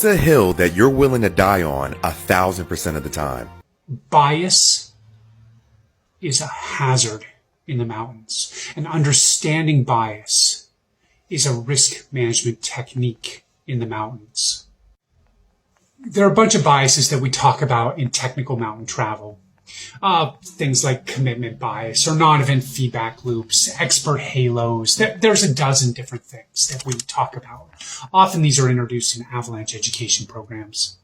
It's a hill that you're willing to die on 1,000% of the time. Bias is a hazard in the mountains, and understanding bias is a risk management technique in the mountains. There are a bunch of biases that we talk about in technical mountain travel. Things like commitment bias or non-event feedback loops, expert halos. There's a dozen different things that we talk about. Often these are introduced in avalanche education programs.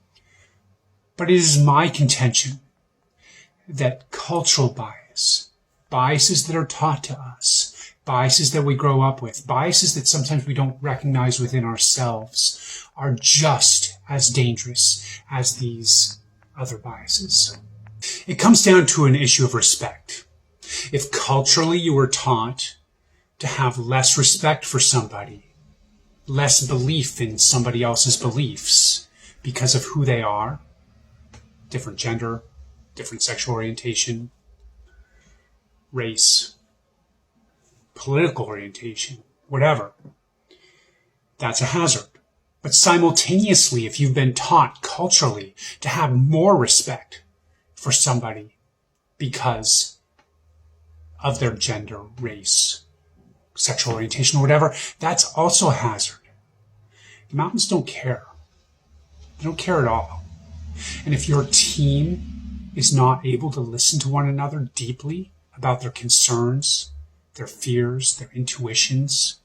But it is my contention that cultural bias, biases that are taught to us, biases that we grow up with, biases that sometimes we don't recognize within ourselves, are just as dangerous as these other biases. It comes down to an issue of respect. If culturally you were taught to have less respect for somebody, less belief in somebody else's beliefs because of who they are, different gender, different sexual orientation, race, political orientation, whatever, that's a hazard. But simultaneously, if you've been taught culturally to have more respect for somebody because of their gender, race, sexual orientation, or whatever, that's also a hazard. The mountains don't care. They don't care at all. And if your team is not able to listen to one another deeply about their concerns, their fears, their intuitions,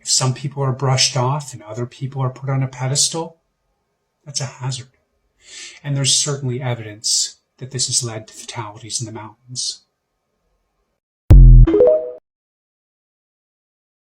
if some people are brushed off and other people are put on a pedestal, that's a hazard. And there's certainly evidence that this has led to fatalities in the mountains.